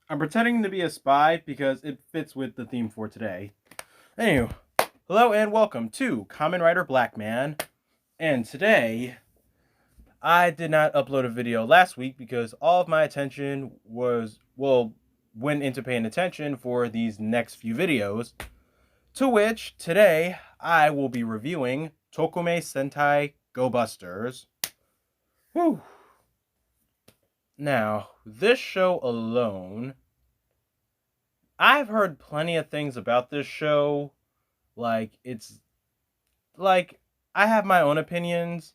I'm pretending to be a spy because it fits with the theme for today. Anywho, hello and welcome to KamenRider Blackman. And today, I did not upload a video last week because all of my attention went into paying attention for these next few videos. To which, today, I will be reviewing Tokumei Sentai Go-Busters. Whew. Now, this show alone, I've heard plenty of things about this show. It's like I have my own opinions,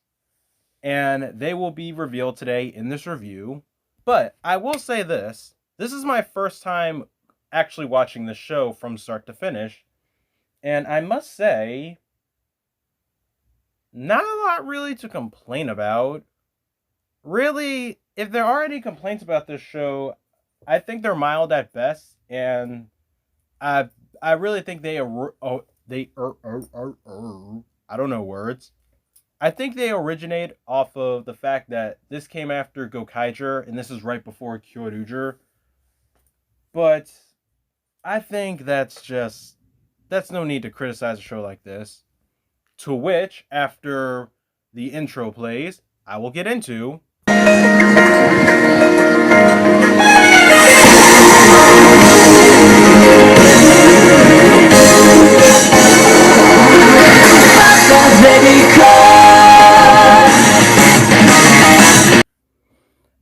and they will be revealed today in this review. But I will say this: this is my first time actually watching the show from start to finish, and I must say, not a lot really to complain about. Really, if there are any complaints about this show, I think they're mild at best, and I I really think I don't know words. I think they originate off of the fact that this came after Gokaiger, and this is right before Kyoryuger. But I think that's no need to criticize a show like this. To which, after the intro plays, I will get into.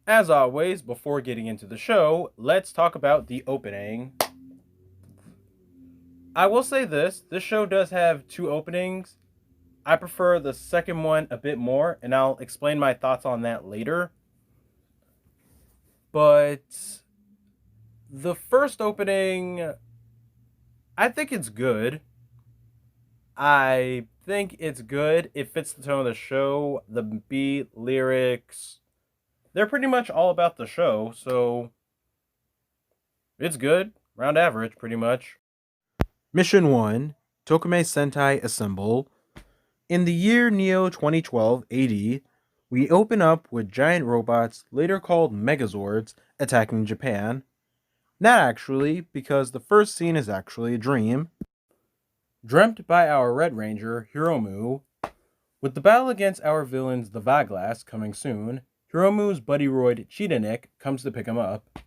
As always, before getting into the show, let's talk about the opening. I will say this show does have two openings. I prefer the second one a bit more, and I'll explain my thoughts on that later. But the first opening, I think it's good. I think it's good. It fits the tone of the show. The beat, lyrics, they're pretty much all about the show, so it's good. Round average, pretty much. Mission 1, Tokumei Sentai Assemble. In the year Neo 2012 AD, we open up with giant robots, later called Megazords, attacking Japan. Not actually, because the first scene is actually a dream. Dreamt by our Red Ranger, Hiromu. With the battle against our villains, the Vaglas, coming soon, Hiromu's buddy Roid Cheetah Nick comes to pick him up.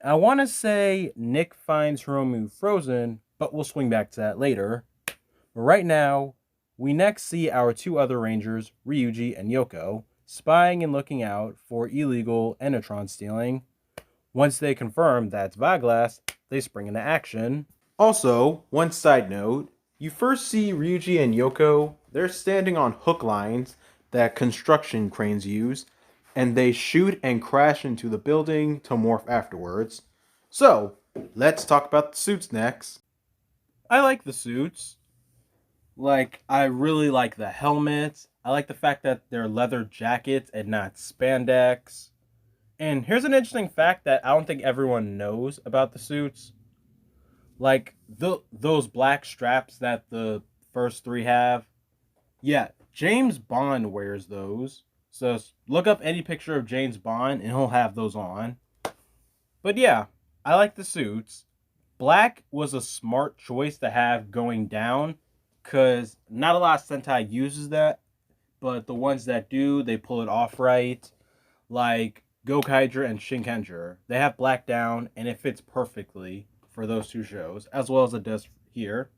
I want to say Nick finds Hiromu frozen, but we'll swing back to that later. But right now, we next see our two other Rangers, Ryuji and Yoko, spying and looking out for illegal Enotron stealing. Once they confirm that's Vaglas, they spring into action. Also, one side note, you first see Ryuji and Yoko, they're standing on hook lines that construction cranes use, and they shoot and crash into the building to morph afterwards. So, let's talk about the suits next. I like the suits. I really like the helmets. I like the fact that they're leather jackets and not spandex. And here's an interesting fact that I don't think everyone knows about the suits. Those black straps that the first three have. Yeah, James Bond wears those. So look up any picture of James Bond and he'll have those on. But yeah, I like the suits. Black was a smart choice to have going down, because not a lot of Sentai uses that, but the ones that do, they pull it off right. Like Gokaiger and Shinkenger, they have black down, and it fits perfectly for those two shows, as well as it does here.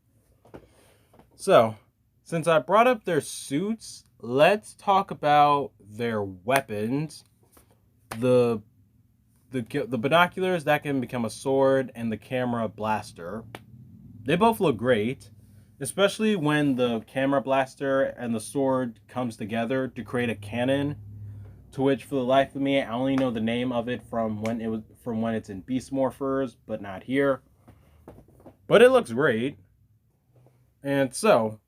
So, since I brought up their suits, let's talk about their weapons. The binoculars that can become a sword, and the camera blaster. They both look great, especially when the camera blaster and the sword comes together to create a cannon. To which, for the life of me, I only know the name of it from when it's in Beast Morphers, but not here. But it looks great, and so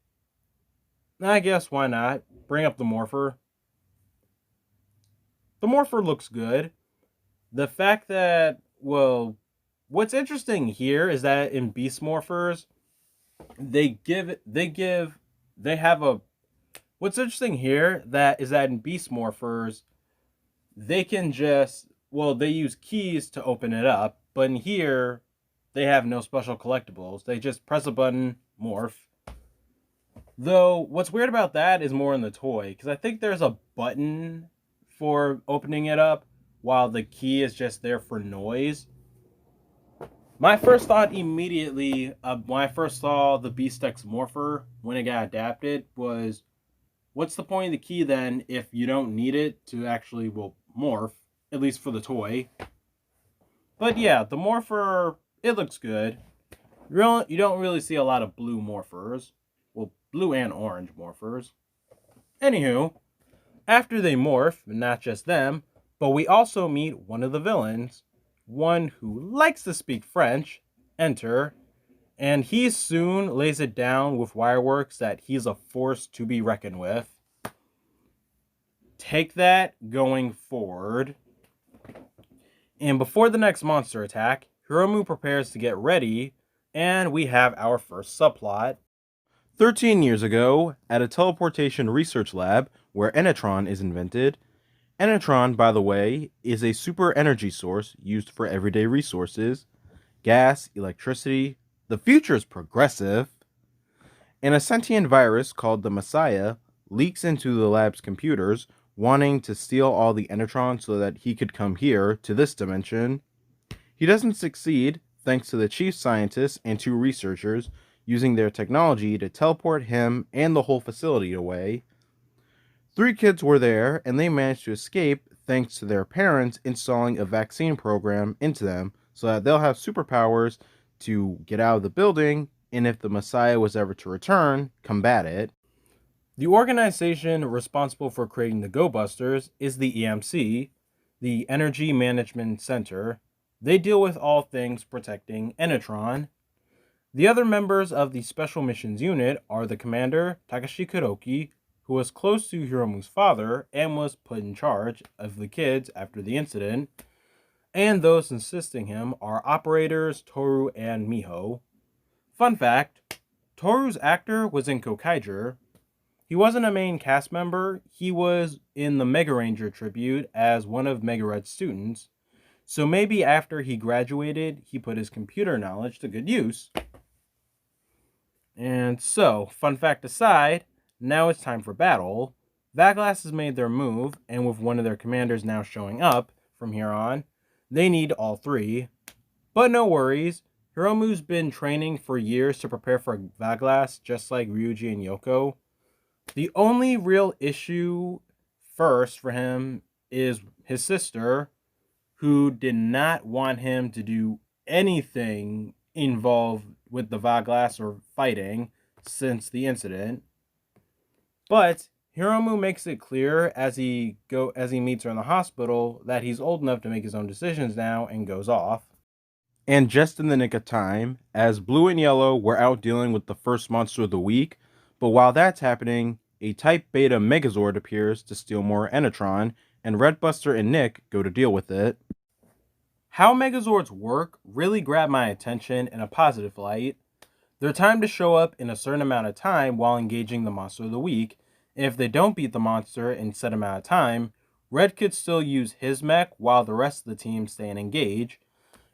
I guess why not bring up the Morpher. The Morpher looks good. The fact that, well, what's interesting here is that in Beast Morphers, what's interesting here is that in Beast Morphers, they use keys to open it up, But in here, they have no special collectibles. They just press a button, morph. Though, what's weird about that is more in the toy, because I think there's a button for opening it up, while the key is just there for noise. My first thought immediately, when I first saw the Beast-X Morpher, when it got adapted, was, what's the point of the key then if you don't need it to actually, morph, at least for the toy? But yeah, the Morpher, it looks good. You don't really see a lot of blue Morphers. Well, blue and orange Morphers. Anywho, after they morph, not just them, but we also meet one of the villains, one who likes to speak French, enter, and he soon lays it down with Wireworks that he's a force to be reckoned with. Take that going forward. And before the next monster attack, Hiromu prepares to get ready, and we have our first subplot. 13 years ago, at a teleportation research lab where Enetron is invented. Enetron, by the way, is a super energy source used for everyday resources, gas, electricity. The future is progressive. And a sentient virus called the Messiah leaks into the lab's computers, wanting to steal all the Enetron so that he could come here to this dimension. He doesn't succeed, thanks to the chief scientist and 2 researchers using their technology to teleport him and the whole facility away. 3 kids were there, and they managed to escape thanks to their parents installing a vaccine program into them so that they'll have superpowers to get out of the building, and if the Messiah was ever to return, combat it. The organization responsible for creating the Go-Busters is the EMC, the Energy Management Center. They deal with all things protecting Enetron. The other members of the Special Missions Unit are the commander, Takashi Kuroki, who was close to Hiromu's father and was put in charge of the kids after the incident, and those assisting him are operators Toru and Miho. Fun fact, Toru's actor was in Kokaiger. He wasn't a main cast member, he was in the Mega Ranger tribute as one of Mega Red's students, so maybe after he graduated, he put his computer knowledge to good use. And so, fun fact aside, now it's time for battle. Vaglass has made their move, and with one of their commanders now showing up from here on, they need all 3. But no worries, Hiromu's been training for years to prepare for Vaglass, just like Ryuji and Yoko. The only real issue first for him is his sister, who did not want him to do anything involved with the Vaglass or fighting since the incident. But Hiromu makes it clear as he meets her in the hospital that he's old enough to make his own decisions now and goes off. And just in the nick of time, as Blue and Yellow were out dealing with the first monster of the week, but while that's happening, a Type Beta Megazord appears to steal more Enetron, and Redbuster and Nick go to deal with it. How Megazords work really grabbed my attention in a positive light. They're timed to show up in a certain amount of time while engaging the monster of the week, and if they don't beat the monster in set amount of time, Red could still use his mech while the rest of the team stay and engage.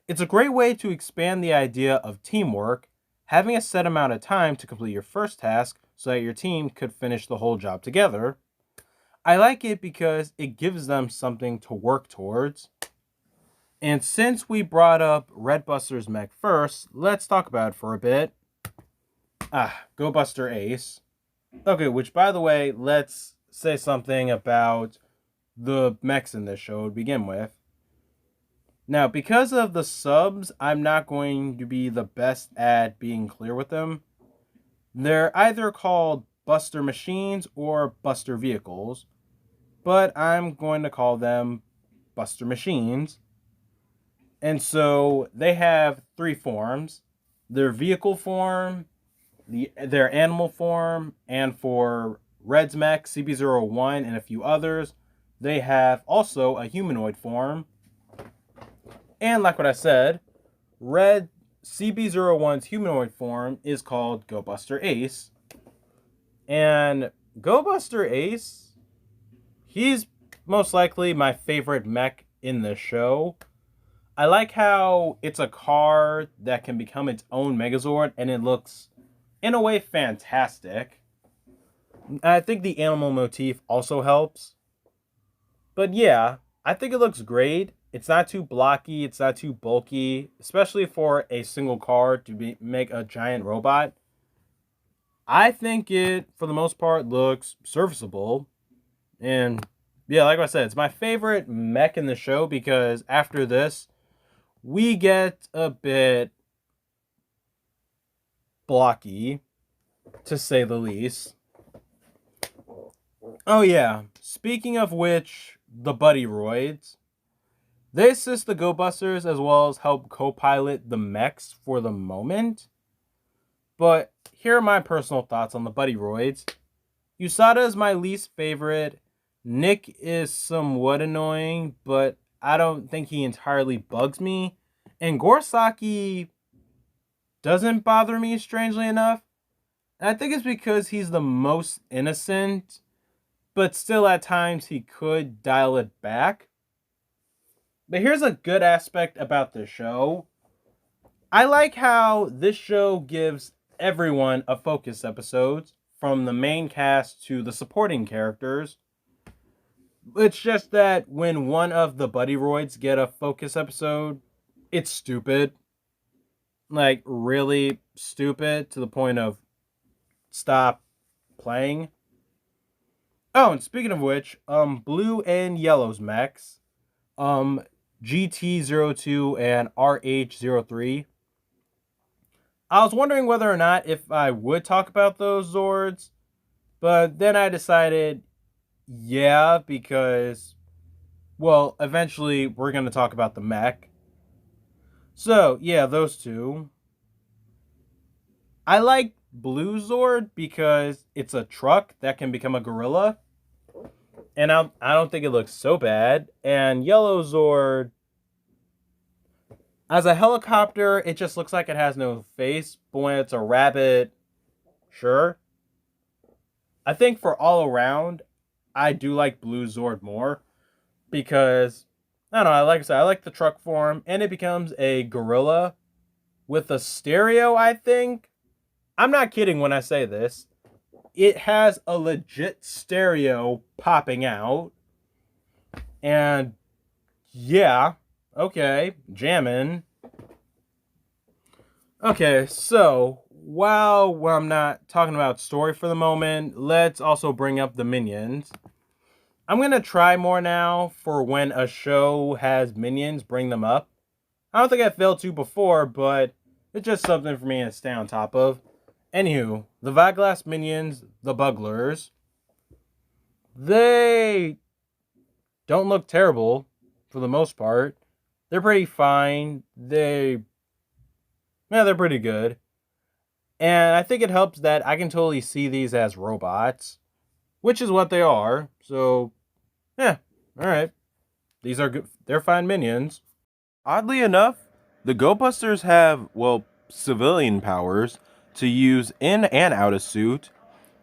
It's a great way to expand the idea of teamwork, having a set amount of time to complete your first task so that your team could finish the whole job together. I like it because it gives them something to work towards. And since we brought up Redbuster's mech first, let's talk about it for a bit. Go-Buster Ace. Okay, which by the way, let's say something about the mechs in this show to begin with. Now, because of the subs, I'm not going to be the best at being clear with them. They're either called Buster Machines or Buster Vehicles, but I'm going to call them Buster Machines. And so they have 3 forms: their vehicle form, their animal form, and for Red's mech, CB01, and a few others, they have also a humanoid form. And like what I said, Red CB01's humanoid form is called Go-Buster Ace. And Go-Buster Ace, he's most likely my favorite mech in the show. I like how it's a car that can become its own Megazord, and it looks, in a way, fantastic. I think the animal motif also helps. But yeah, I think it looks great. It's not too blocky, it's not too bulky, especially for a single car to make a giant robot. I think it, for the most part, looks serviceable. And yeah, like I said, it's my favorite mech in the show because after this, we get a bit blocky, to say the least. Oh yeah, speaking of which, the Buddy Roids. They assist the Go-Busters as well as help co-pilot the mechs for the moment. But here are my personal thoughts on the Buddy Roids. USADA is my least favorite. Nick is somewhat annoying, but I don't think he entirely bugs me. And Gorosaki doesn't bother me, strangely enough. And I think it's because he's the most innocent, but still at times he could dial it back. But here's a good aspect about the show. I like how this show gives everyone a focus episode, from the main cast to the supporting characters. It's just that when one of the Buddy Roids get a focus episode, it's stupid. Like, really stupid to the point of stop playing. Oh, and speaking of which, Blue and Yellow's mechs, GT02 and RH03. I was wondering whether or not if I would talk about those Zords, but then I decided, yeah, because, well, eventually we're going to talk about the mech. So, yeah, those two. I like Blue Zord because it's a truck that can become a gorilla, and I don't think it looks so bad. And Yellow Zord, as a helicopter, it just looks like it has no face, but when it's a rabbit, sure. I think for all around, I do like Blue Zord more because, I don't know, like I said, I like the truck form, and it becomes a gorilla with a stereo, I think. I'm not kidding when I say this. It has a legit stereo popping out, and yeah, okay, jamming. Okay, so while I'm not talking about story for the moment, let's also bring up the minions. I'm going to try more now for when a show has minions, bring them up. I don't think I failed to before, but it's just something for me to stay on top of. Anywho, the Vaglass minions, the Bugglers, they don't look terrible for the most part. They're pretty fine. They're pretty good. And I think it helps that I can totally see these as robots, which is what they are. So, yeah, all right. These are good. They're fine minions. Oddly enough, the Go-Busters have, well, civilian powers to use in and out of suit.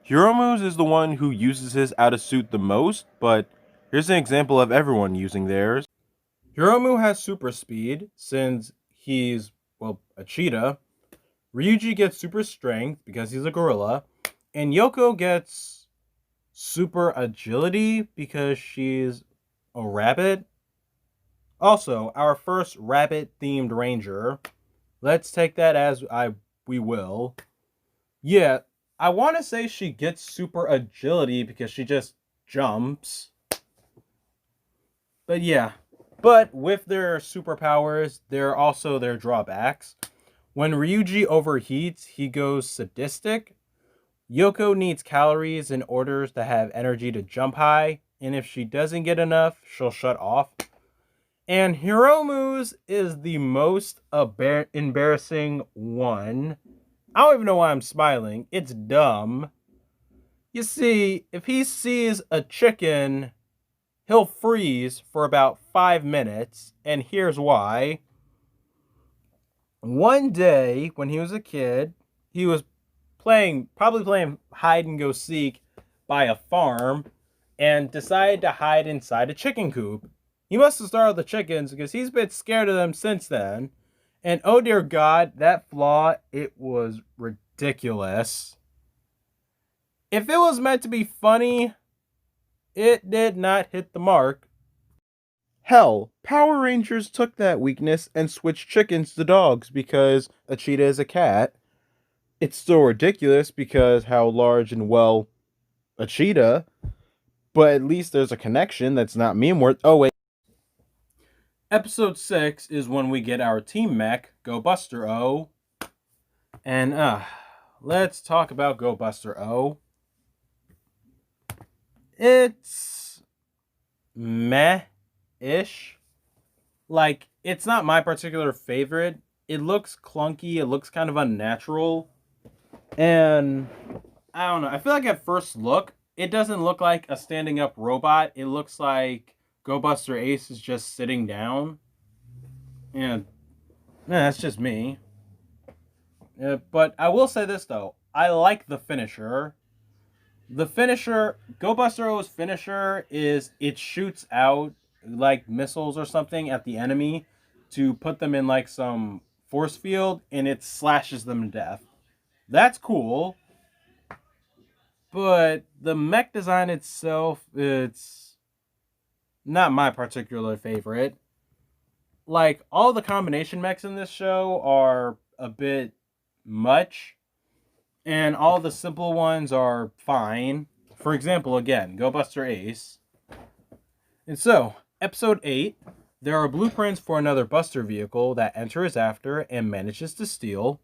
Hiromu's is the one who uses his out of suit the most, but here's an example of everyone using theirs. Hiromu has super speed since he's, well, a cheetah. Ryuji gets super strength because he's a gorilla. And Yoko gets super agility because she's a rabbit. Also, our first rabbit-themed ranger. Let's take that as we will. Yeah, I want to say she gets super agility because she just jumps. But yeah. But with their superpowers, there are also their drawbacks. When Ryuji overheats, he goes sadistic. Yoko needs calories in order to have energy to jump high, and if she doesn't get enough, she'll shut off. And Hiromu's is the most embarrassing one. I don't even know why I'm smiling. It's dumb. You see, if he sees a chicken, he'll freeze for about 5 minutes, and here's why. One day, when he was a kid, he was probably playing hide and go seek by a farm, and decided to hide inside a chicken coop. He must have startled the chickens because he's been scared of them since then. And oh dear God, that flaw, it was ridiculous. If it was meant to be funny, it did not hit the mark. Hell, Power Rangers took that weakness and switched chickens to dogs because a cheetah is a cat. It's still ridiculous because how large and well a cheetah, but at least there's a connection that's not meme worth. Oh, wait. Episode 6 is when we get our team mech, Go-Buster O. And, let's talk about Go-Buster O. It's meh-ish. Like, it's not my particular favorite. It looks clunky. It looks kind of unnatural. And, I don't know. I feel like at first look, it doesn't look like a standing up robot. It looks like Go-Buster Ace is just sitting down. And, that's just me. But I will say this, though. I like the finisher. The finisher, Go-Buster O's finisher is it shoots out like missiles or something at the enemy to put them in like some force field and it slashes them to death. That's cool. But the mech design itself, it's not my particular favorite. Like, all the combination mechs in this show are a bit much. And all the simple ones are fine. For example, again, Go-Buster Ace. And so, Episode 8, there are blueprints for another Buster vehicle that Enter is after and manages to steal.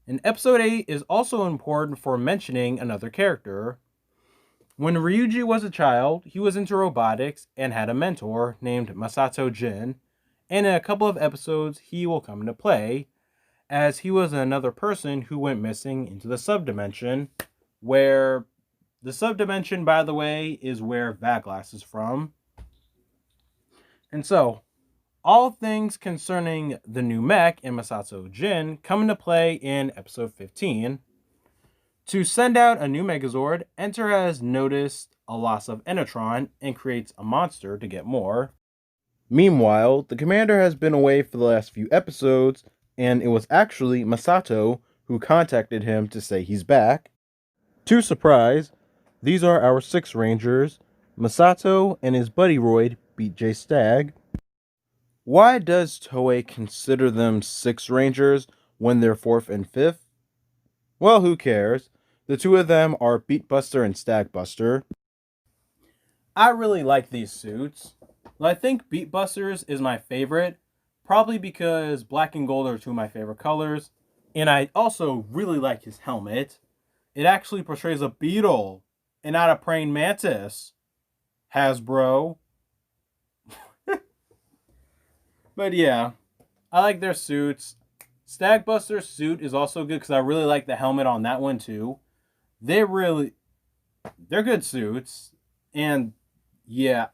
And Episode 8 is also important for mentioning another character. When Ryuji was a child, he was into robotics and had a mentor named Masato Jin. And in a couple of episodes, he will come into play, as he was another person who went missing into the subdimension, where the subdimension, by the way, is where Vaglass is from. And so, all things concerning the new mech and Masato Jin come into play in episode 15. To send out a new Megazord, Enter has noticed a loss of Enetron and creates a monster to get more. Meanwhile, the commander has been away for the last few episodes, and it was actually Masato who contacted him to say he's back. To surprise, these are our 6 Rangers. Masato and his buddy Royd beat J Stag. Why does Toei consider them 6 Rangers when they're 4th and 5th? Well, who cares? The 2 of them are Beatbuster and Stagbuster. I really like these suits. I think Beatbusters is my favorite, probably because black and gold are 2 of my favorite colors. And I also really like his helmet. It actually portrays a beetle and not a praying mantis. Hasbro. But yeah, I like their suits. Stagbuster's suit is also good because I really like the helmet on that one too. They're good suits. And yeah,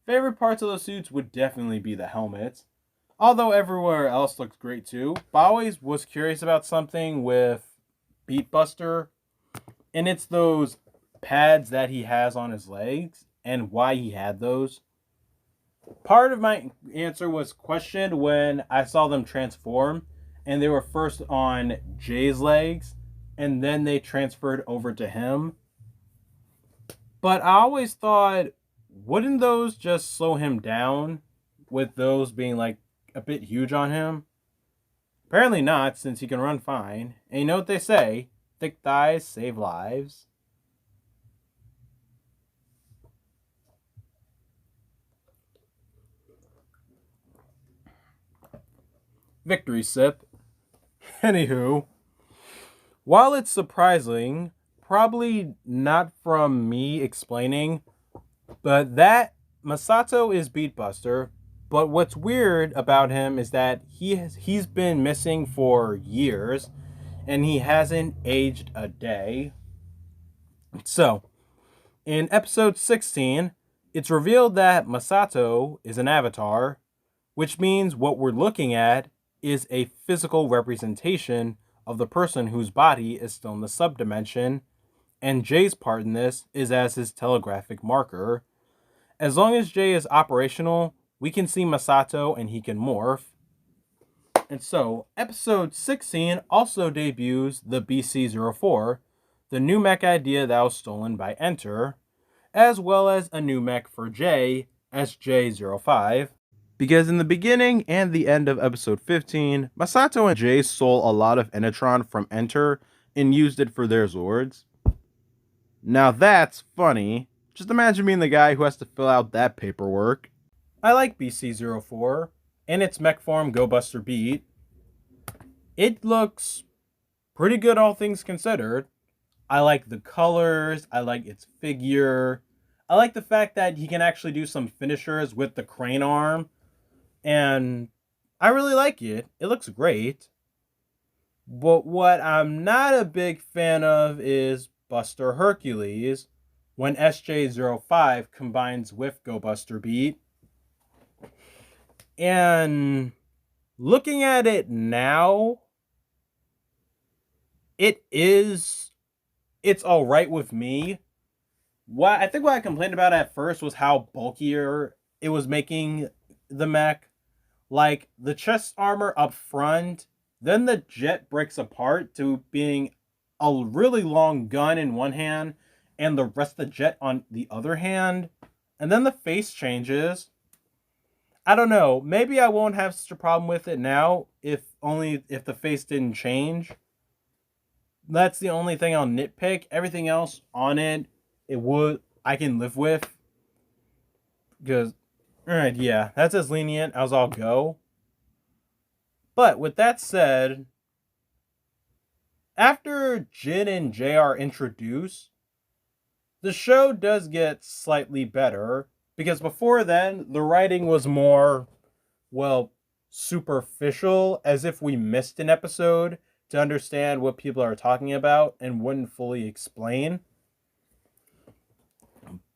favorite parts of those suits would definitely be the helmets. Although everywhere else looks great too. But I always was curious about something with Beatbuster. And it's those pads that he has on his legs and why he had those. Part of my answer was questioned when I saw them transform. And they were first on Jay's legs. And then they transferred over to him. But I always thought, wouldn't those just slow him down? With those being like a bit huge on him? Apparently not, since he can run fine. And you know what they say? Thick thighs save lives. Victory sip. Anywho, while it's surprising, probably not from me explaining, but that Masato is Beatbuster. But what's weird about him is that he's been missing for years and he hasn't aged a day. So, in episode 16, it's revealed that Masato is an avatar, which means what we're looking at is a physical representation of the person whose body is still in the subdimension, and Jay's part in this is as his telegraphic marker. As long as J is operational, we can see Masato and he can morph. And so, episode 16 also debuts the BC-04, the new mech idea that was stolen by Enter, as well as a new mech for J as J-05. Because in the beginning and the end of episode 15, Masato and J stole a lot of Enetron from Enter and used it for their Zords. Now that's funny. Just imagine being the guy who has to fill out that paperwork. I like BC-04 and its mech form Go-Buster Beat. It looks pretty good, all things considered. I like the colors, I like its figure. I like the fact that he can actually do some finishers with the crane arm. And I really like it. It looks great. But what I'm not a big fan of is Buster Hercules when SJ05 combines with Go-Buster Beat. And looking at it now, it's all right with me. What I complained about at first was how bulkier it was making the mech. Like the chest armor up front, then the jet breaks apart to being a really long gun in one hand and the rest of the jet on the other hand. And then the face changes. I don't know. Maybe I won't have such a problem with it now if the face didn't change. That's the only thing I'll nitpick. Everything else on it, I can live with. Because, alright, yeah, that's as lenient as I'll go. But with that said, after Jin and J are introduced, the show does get slightly better. Because before then, the writing was more, well, superficial, as if we missed an episode to understand what people are talking about and wouldn't fully explain.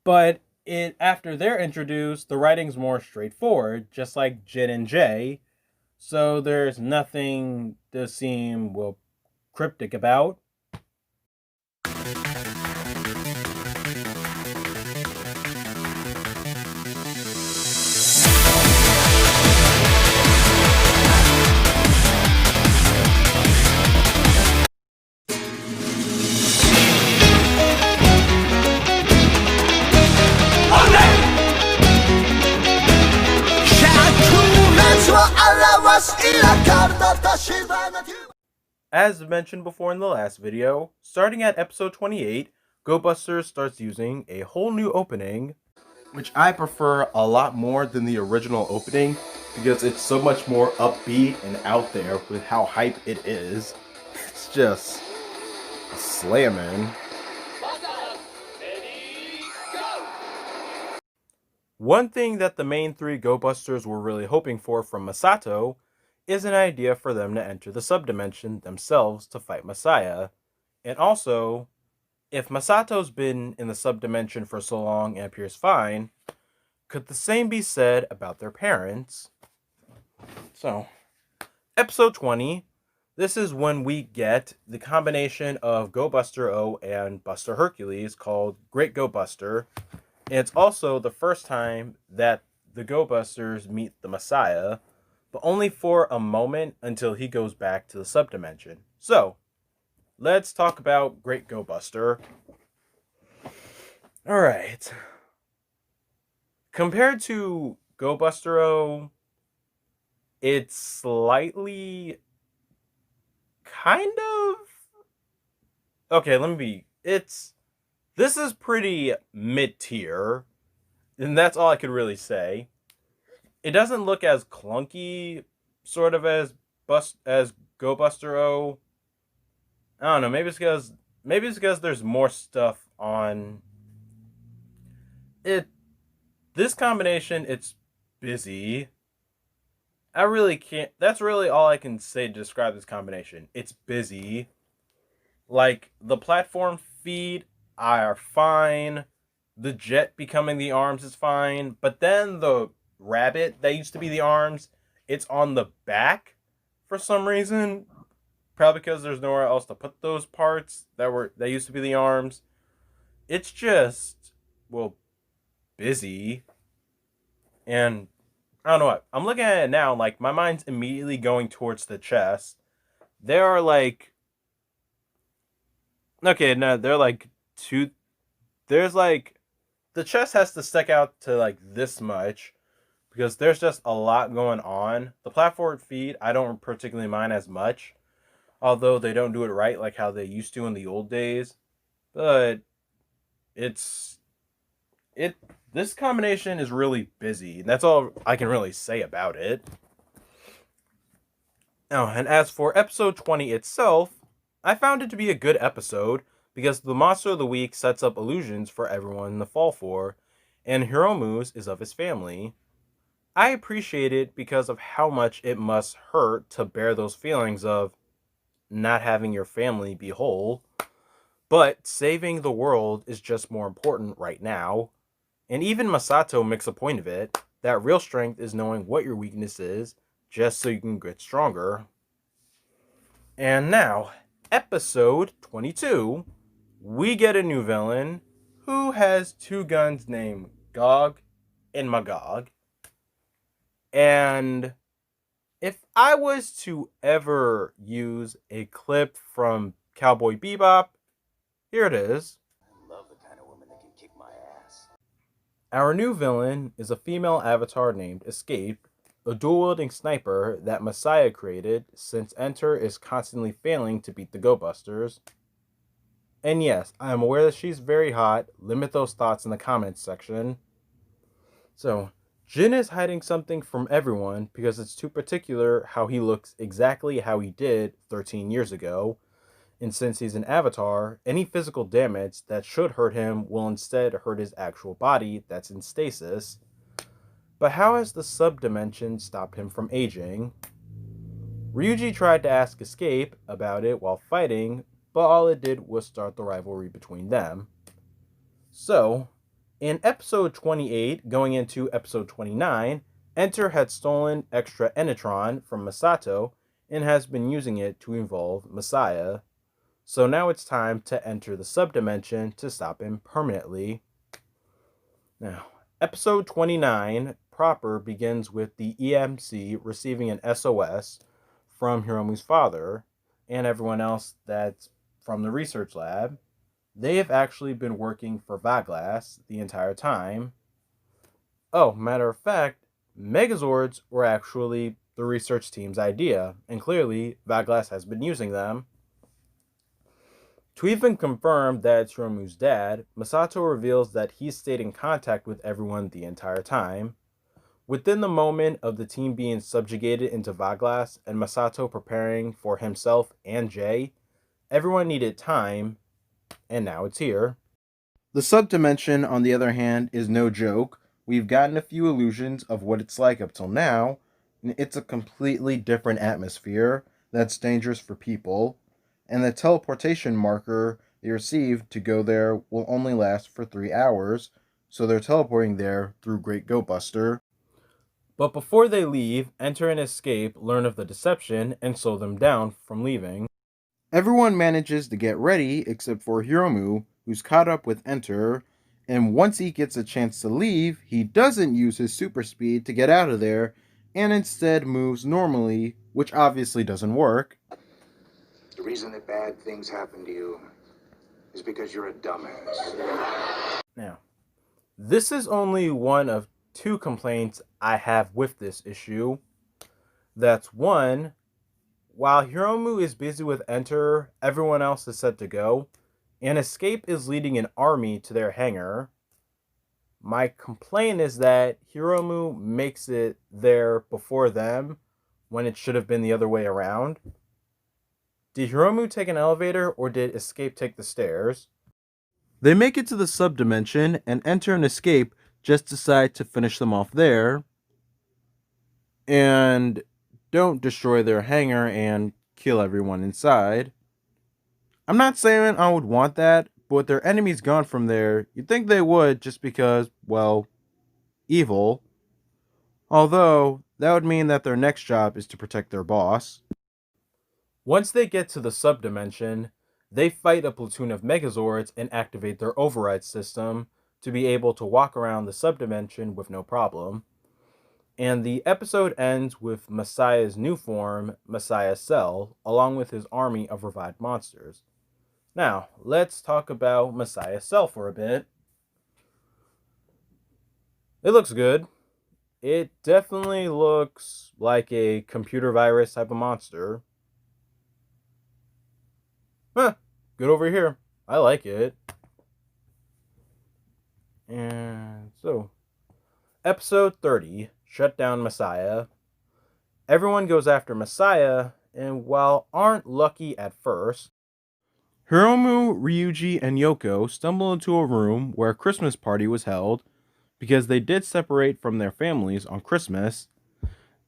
But after they're introduced, the writing's more straightforward, just like Jin and J. So there's nothing to seem, well, cryptic about. As mentioned before in the last video, starting at episode 28, Go-Busters starts using a whole new opening, which I prefer a lot more than the original opening because it's so much more upbeat and out there with how hype it is. It's just slamming. One thing that the main three Go-Busters were really hoping for from Masato is an idea for them to enter the subdimension themselves to fight Messiah. And also, if Masato's been in the subdimension for so long and appears fine, could the same be said about their parents? So, episode 20, this is when we get the combination of Go-Buster O and Buster Hercules called Great Go-Buster. And it's also the first time that the Go-Busters meet the Messiah, but only for a moment until he goes back to the subdimension. So, let's talk about Great Go-Buster. Alright. Compared to Go-Buster O, it's slightly kind of... Okay, this is pretty mid-tier, and that's all I could really say. It doesn't look as clunky, sort of, as Go-Buster O. I don't know, maybe it's because there's more stuff on it. This combination, it's busy. I really can't... That's really all I can say to describe this combination. It's busy. Like, the platform feet are fine. The jet becoming the arms is fine. But then the rabbit that used to be the arms, it's on the back for some reason. Probably because there's nowhere else to put those parts that used to be the arms. It's just, well, busy. And I don't know what. I'm looking at it now, like, my mind's immediately going towards the chest. There are, like... Okay, no, they're, like, two... There's, like... The chest has to stick out to, like, this much, because there's just a lot going on. The platform feet, I don't particularly mind as much, although they don't do it right like how they used to in the old days. But it's... It... This combination is really busy, and that's all I can really say about it. Oh, and as for episode 20 itself, I found it to be a good episode because the monster of the week sets up illusions for everyone to fall for, and Hiromu's is of his family. I appreciate it because of how much it must hurt to bear those feelings of not having your family be whole, but saving the world is just more important right now. And even Masato makes a point of it, that real strength is knowing what your weakness is, just so you can get stronger. And now, episode 22, we get a new villain who has two guns named Gog and Magog. And if I was to ever use a clip from Cowboy Bebop, here it is. I love the kind of woman that can kick my ass. Our new villain is a female avatar named Escape, a dual-wielding sniper that Messiah created since Enter is constantly failing to beat the Go-Busters. And yes, I am aware that she's very hot. Limit those thoughts in the comments section. So, Jin is hiding something from everyone because it's too particular how he looks exactly how he did 13 years ago. And since he's an avatar, any physical damage that should hurt him will instead hurt his actual body that's in stasis. But how has the subdimension stopped him from aging? Ryuji tried to ask Escape about it while fighting, but all it did was start the rivalry between them. So, in episode 28, going into episode 29, Enter had stolen extra Enitron from Masato and has been using it to evolve Messiah. So now it's time to enter the subdimension to stop him permanently. Now, episode 29 proper begins with the EMC receiving an SOS from Hiromu's father and everyone else that's from the research lab. They have actually been working for Vaglas the entire time. Oh, matter of fact, Megazords were actually the research team's idea, and clearly Vaglas has been using them. To even confirm that it's Hiromu's dad, Masato reveals that he's stayed in contact with everyone the entire time. Within the moment of the team being subjugated into Vaglas and Masato preparing for himself and Jay, everyone needed time, and now it's here. The subdimension, on the other hand, is no joke. We've gotten a few illusions of what it's like up till now, and it's a completely different atmosphere that's dangerous for people, and the teleportation marker they received to go there will only last for 3 hours, so they're teleporting there through Great Go-Buster. But before they leave, Enter and Escape learn of the deception and slow them down from leaving. Everyone manages to get ready except for Hiromu, who's caught up with Enter, and once he gets a chance to leave, he doesn't use his super speed to get out of there, and instead moves normally, which obviously doesn't work. The reason that bad things happen to you is because you're a dumbass. Now, this is only one of 2 complaints I have with this issue. That's one, while Hiromu is busy with Enter, everyone else is set to go, and Escape is leading an army to their hangar. My complaint is that Hiromu makes it there before them, when it should have been the other way around. Did Hiromu take an elevator, or did Escape take the stairs? They make it to the subdimension, and Enter and Escape just decide to finish them off there, and don't destroy their hangar and kill everyone inside. I'm not saying I would want that, but with their enemies gone from there, you'd think they would just because, well, evil. Although, that would mean that their next job is to protect their boss. Once they get to the subdimension, they fight a platoon of Megazords and activate their override system to be able to walk around the subdimension with no problem. And the episode ends with Messiah's new form, Messiah Cell, along with his army of revived monsters. Now, let's talk about Messiah Cell for a bit. It looks good. It definitely looks like a computer virus type of monster. Huh, good over here. I like it. And so, episode 30, Shut Down Messiah. Everyone goes after Messiah, and while aren't lucky at first, Hiromu, Ryuji, and Yoko stumble into a room where a Christmas party was held because they did separate from their families on Christmas.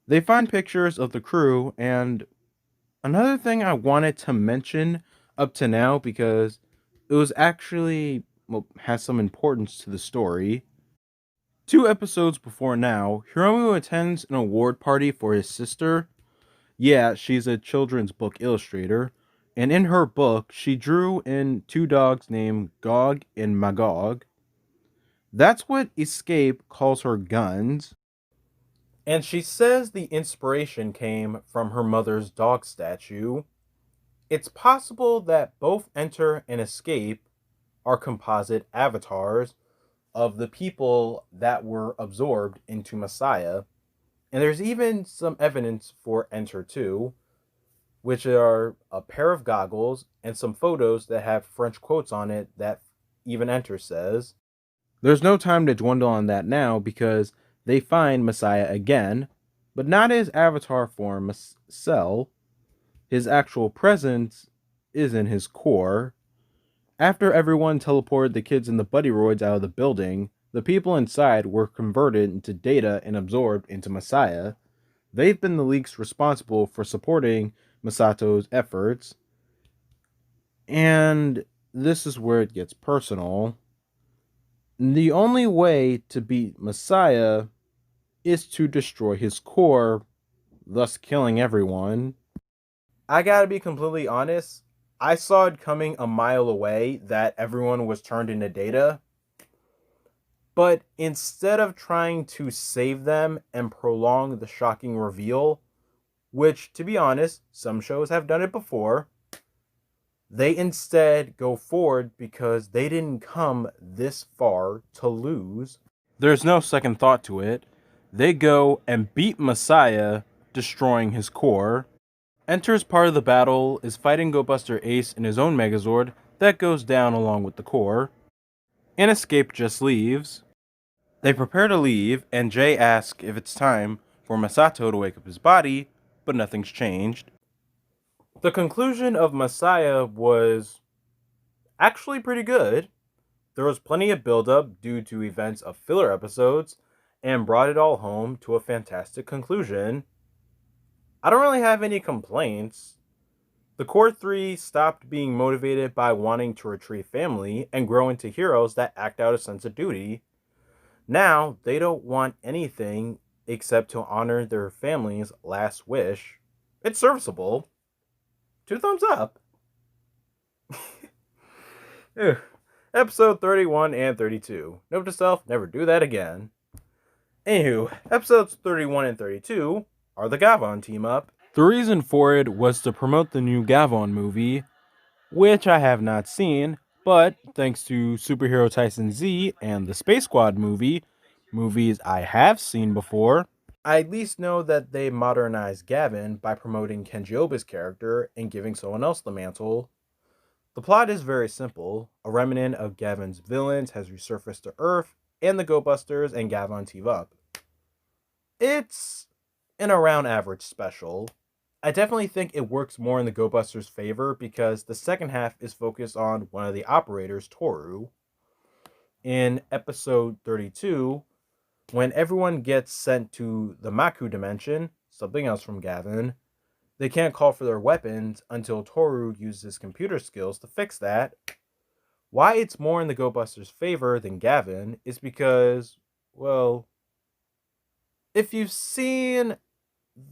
They find pictures of the crew, and another thing I wanted to mention up to now because it was actually has some importance to the story. 2 episodes before now, Hiromu attends an award party for his sister. Yeah, she's a children's book illustrator, and in her book, she drew in 2 dogs named Gog and Magog. That's what Escape calls her guns. And she says the inspiration came from her mother's dog statue. It's possible that both Enter and Escape are composite avatars of the people that were absorbed into Messiah. And there's even some evidence for Enter 2, which are a pair of goggles and some photos that have French quotes on it that even Enter says. There's no time to dwindle on that now because they find Messiah again, but not his avatar form, Cell. His actual presence is in his core. After everyone teleported the kids in the Buddyroids out of the building, the people inside were converted into data and absorbed into Messiah. They've been the leaks responsible for supporting Masato's efforts. And this is where it gets personal. The only way to beat Messiah is to destroy his core, thus killing everyone. I gotta be completely honest, I saw it coming a mile away that everyone was turned into data. But instead of trying to save them and prolong the shocking reveal, which, to be honest, some shows have done it before, they instead go forward because they didn't come this far to lose. There's no second thought to it. They go and beat Messiah, destroying his core. Enter's part of the battle is fighting Go-Buster Ace in his own Megazord that goes down along with the core. And Escape just leaves. They prepare to leave, and Jay asks if it's time for Masato to wake up his body, but nothing's changed. The conclusion of Messiah was actually pretty good. There was plenty of build-up due to events of filler episodes, and brought it all home to a fantastic conclusion. I don't really have any complaints. The Core 3 stopped being motivated by wanting to retrieve family and grow into heroes that act out a sense of duty. Now, they don't want anything except to honor their family's last wish. It's serviceable. 2 thumbs up. Episode 31 and 32. Note to self, never do that again. Anywho, episodes 31 and 32 are the Gavon team up. The reason for it was to promote the new Gavon movie, which I have not seen, but thanks to Superhero Tyson Z and the Space Squad movies I have seen before, I at least know that they modernized Gavin by promoting Kenji-Oba's character and giving someone else the mantle. The plot is very simple. A remnant of Gavin's villains has resurfaced to Earth, and the Go-Busters and Gavin team up. It's an around average special. I definitely think it works more in the Go-Busters' favor because the second half is focused on one of the operators, Toru. In episode 32, when everyone gets sent to the Maku dimension, something else from Gavin, they can't call for their weapons until Toru uses his computer skills to fix that. Why it's more in the Go-Busters' favor than Gavin is because, well, if you've seen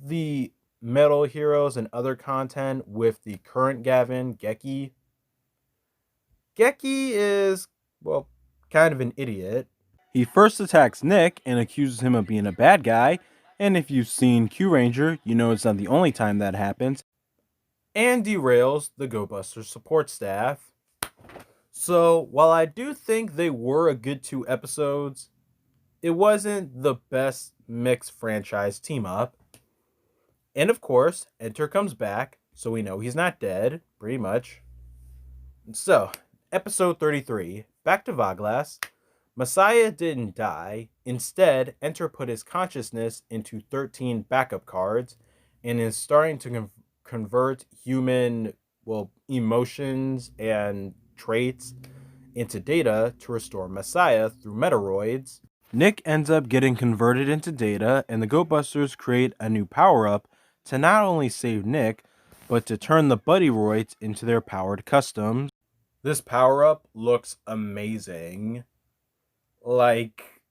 the Metal Heroes and other content with the current Gavin, Geki is, well, kind of an idiot. He first attacks Nick and accuses him of being a bad guy, And if you've seen Q Ranger, you know it's not the only time that happens, and derails the Go-Busters support staff. So, while I do think they were a good 2 episodes, it wasn't the best mixed franchise team up. And of course, Enter comes back, so we know he's not dead, pretty much. So, episode 33, back to Vaglas. Messiah didn't die. Instead, Enter put his consciousness into 13 backup cards and is starting to convert human, emotions and traits into data to restore Messiah through Metaroids. Nick ends up getting converted into data, and the Go-Busters create a new power-up to not only save Nick, but to turn the Buddyroids into their powered customs. This power-up looks amazing. Like,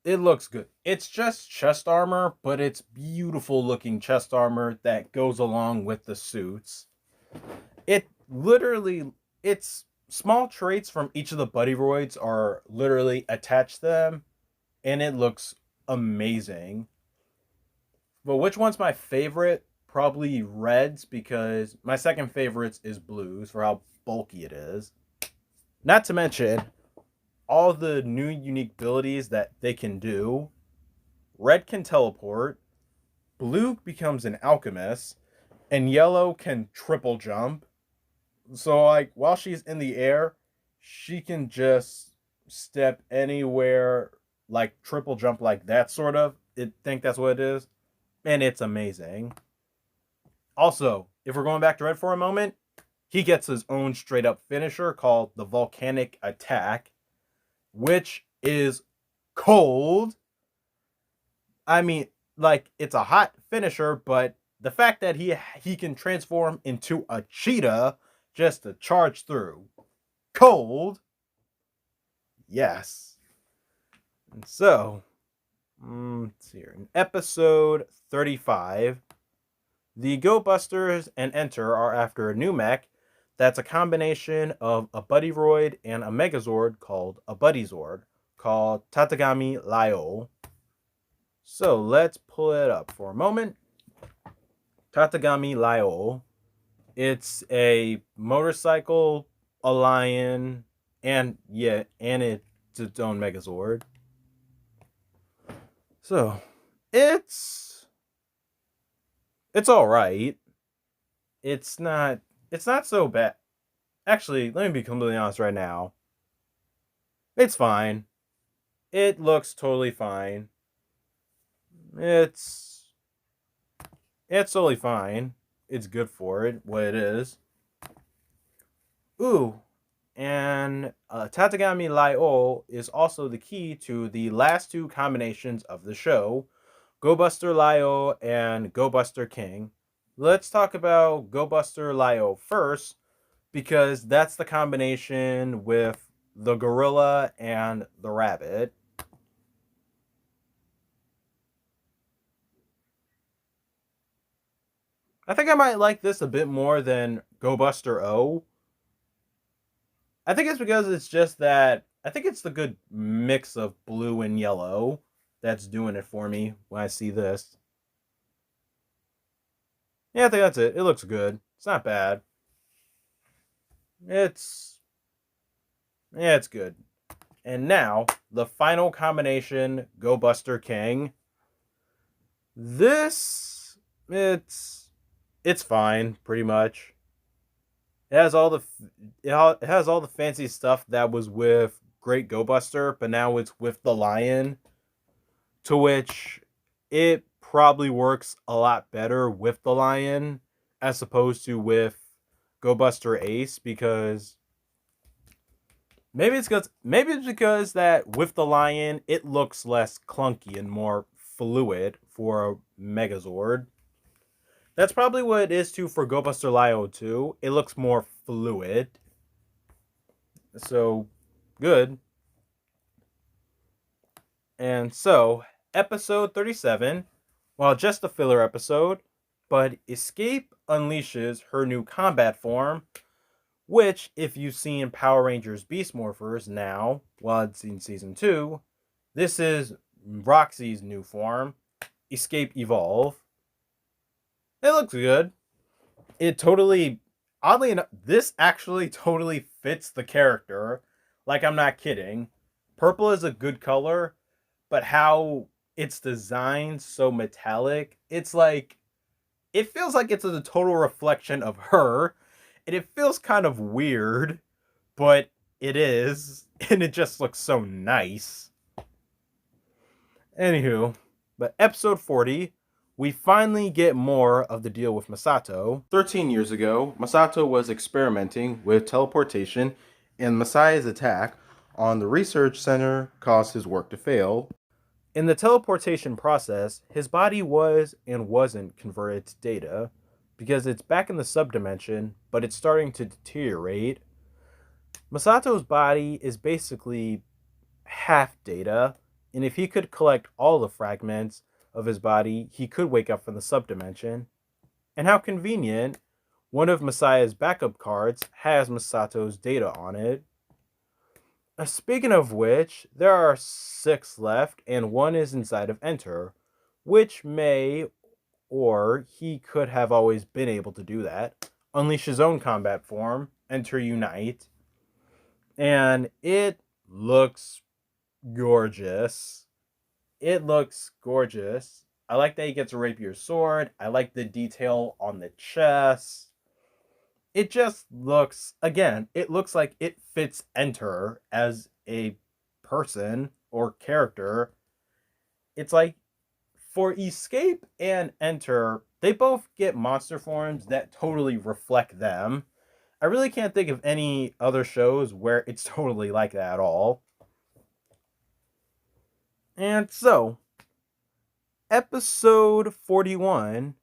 it looks good. It's just chest armor, but it's beautiful looking chest armor that goes along with the suits. It's small traits from each of the Buddyroids are literally attached to them, and it looks amazing. But which one's my favorite? Probably reds, because my second favorite is blues for how bulky it is. Not to mention all the new unique abilities that they can do. Red can teleport, blue becomes an alchemist, and yellow can triple jump. So, like, while she's in the air, she can just step anywhere, like triple jump, like that, sort of. I think that's what it is. And it's amazing. Also, if we're going back to Red for a moment, he gets his own straight up finisher called the Volcanic Attack, which is cold. I mean, like, it's a hot finisher, but the fact that he can transform into a cheetah just to charge through. Cold. Yes. And so, let's see here. In episode 35, the Go-Busters and Enter are after a new mech that's a combination of a Buddyroid and a Megazord called a Buddyzord, called Tatagami Laio. So let's pull it up for a moment. Tatagami Laio. It's a motorcycle, a lion, and it's its own Megazord. So it's all right. It's not so bad. Actually, let me be completely honest right now. It's fine. It looks totally fine. It's totally fine. It's good for it, what it is. Ooh, and Tatagami Laio is also the key to the last 2 combinations of the show, Go-Buster Laio and Go-Buster King. Let's talk about Go-Buster Laio first, because that's the combination with the gorilla and the rabbit. I think I might like this a bit more than Go-Buster O. I think it's because it's just that I think it's the good mix of blue and yellow that's doing it for me when I see this. Yeah, I think that's it. It looks good. It's not bad. It's good. And now, the final combination, Go Buster King. This it's fine, pretty much. It has all the fancy stuff that was with Great Go Buster, but now it's with the lion, to which it probably works a lot better with the lion as opposed to with Go Buster Ace, because maybe it's because that with the lion it looks less clunky and more fluid for a Megazord. That's probably what it is too for Go Buster Laio too. It looks more fluid. So good. And so, episode 37, while just a filler episode, but Escape unleashes her new combat form, which, if you've seen Power Rangers Beast Morphers now, while it's in season 2, this is Roxy's new form. Escape Evolve. It looks good. It totally, oddly enough, this actually totally fits the character. Like, I'm not kidding. Purple is a good color, but how it's designed so metallic, it's like, it feels like it's a total reflection of her, and it feels kind of weird, but it is, and it just looks so nice. Anywho, but episode 40, we finally get more of the deal with Masato. 13 years ago, Masato was experimenting with teleportation, and Messiah's attack on the research center caused his work to fail. In the teleportation process, his body was and wasn't converted to data because it's back in the subdimension, but it's starting to deteriorate. Masato's body is basically half data, and if he could collect all the fragments of his body, he could wake up from the subdimension. And how convenient, one of Messiah's backup cards has Masato's data on it. Speaking of which, there are 6 left, and one is inside of Enter, which may, or he could have always been able to do that. Unleash his own combat form, Enter Unite, and it looks gorgeous. It looks gorgeous. I like that he gets a rapier sword. I like the detail on the chest. It just looks, again, it looks like it fits Enter as a person or character. It's like, for Escape and Enter, they both get monster forms that totally reflect them. I really can't think of any other shows where it's totally like that at all. And so, episode 41,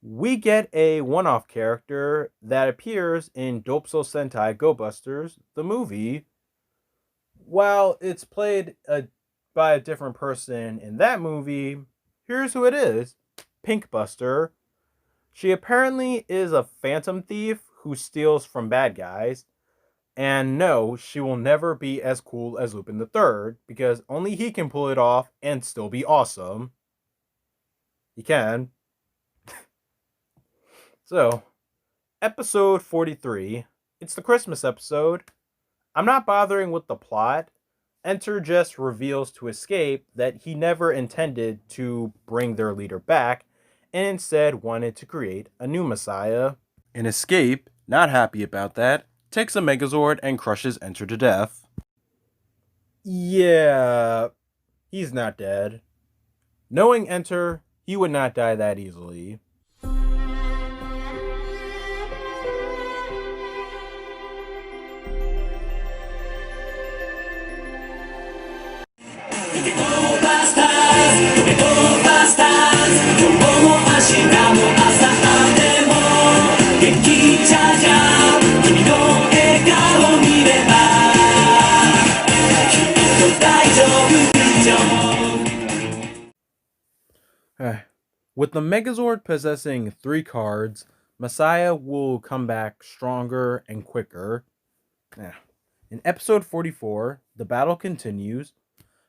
we get a one-off character that appears in Tokumei Sentai Go-Busters, the movie. While it's played by a different person in that movie, here's who it is. Pink Buster. She apparently is a phantom thief who steals from bad guys. And no, she will never be as cool as Lupin the Third, because only he can pull it off and still be awesome. He can. So, episode 43. It's the Christmas episode. I'm not bothering with the plot. Enter just reveals to Escape that he never intended to bring their leader back, and instead wanted to create a new Messiah. And Escape, not happy about that, takes a Megazord and crushes Enter to death. Yeah, he's not dead. Knowing Enter, he would not die that easily. With the Megazord possessing 3 cards, Messiah will come back stronger and quicker. In episode 44, the battle continues.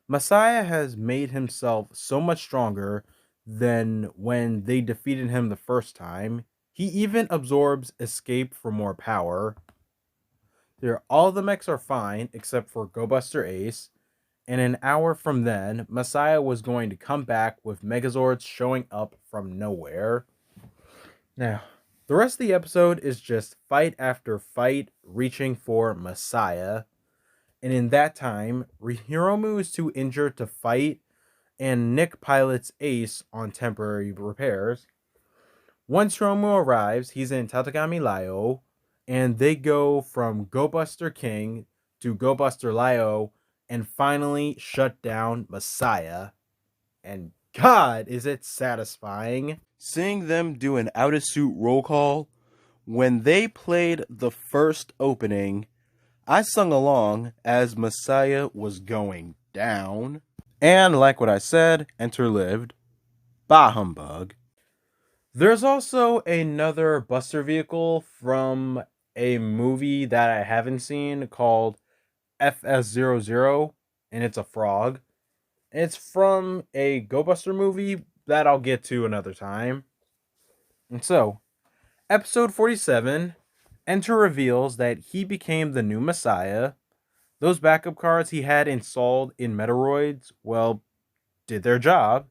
Messiah has made himself so much stronger than when they defeated him the first time. He even absorbs Escape for more power. All the mechs are fine except for Go-Buster Ace. And an hour from then, Messiah was going to come back with Megazords showing up from nowhere. Now, the rest of the episode is just fight after fight reaching for Messiah. And in that time, Hiromu is too injured to fight, and Nick pilots Ace on temporary repairs. Once Hiromu arrives, he's in Tatagami Ryo, and they go from Go-Buster King to Go-Buster Ryo, and finally shut down Messiah. And God, is it satisfying. Seeing them do an out-of-suit roll call, when they played the first opening, I sung along as Messiah was going down. And like what I said, Enter lived. Bah humbug. There's also another Buster vehicle from a movie that I haven't seen called FS00, and it's a frog. It's from a Go Buster movie that I'll get to another time. And so, episode 47, Enter reveals that he became the new Messiah. Those backup cards he had installed in Metoroids, well, did their job.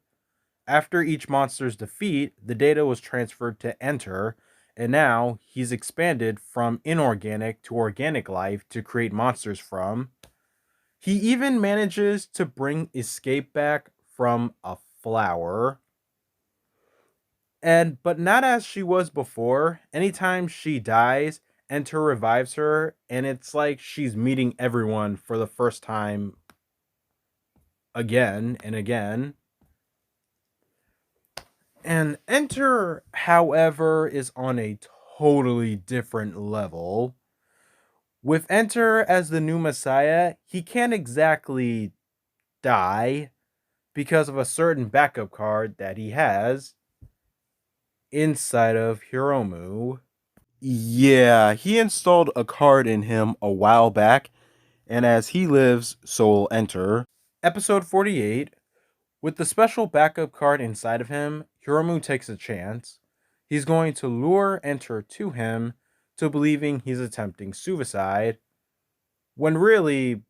After each monster's defeat, the data was transferred to Enter, and now he's expanded from inorganic to organic life to create monsters from. He even manages to bring Escape back from a flower. But not as she was before. Anytime she dies, Enter revives her, and it's like she's meeting everyone for the first time again and again. And Enter, however, is on a totally different level. With Enter as the new Messiah, he can't exactly die because of a certain backup card that he has inside of Hiromu. Yeah, he installed a card in him a while back, and as he lives, so will Enter. Episode 48. With the special backup card inside of him, Hiromu takes a chance. He's going to lure Enter to him to believing he's attempting suicide, when really,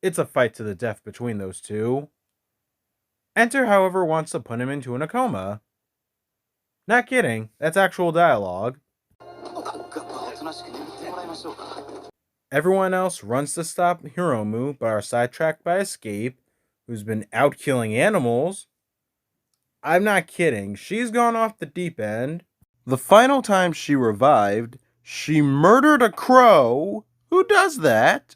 it's a fight to the death between those two. Enter, however, wants to put him into a coma. Not kidding, that's actual dialogue. Everyone else runs to stop Hiromu, but are sidetracked by Escape, who's been out killing animals. I'm not kidding, she's gone off the deep end. The final time she revived, she murdered a crow. Who does that?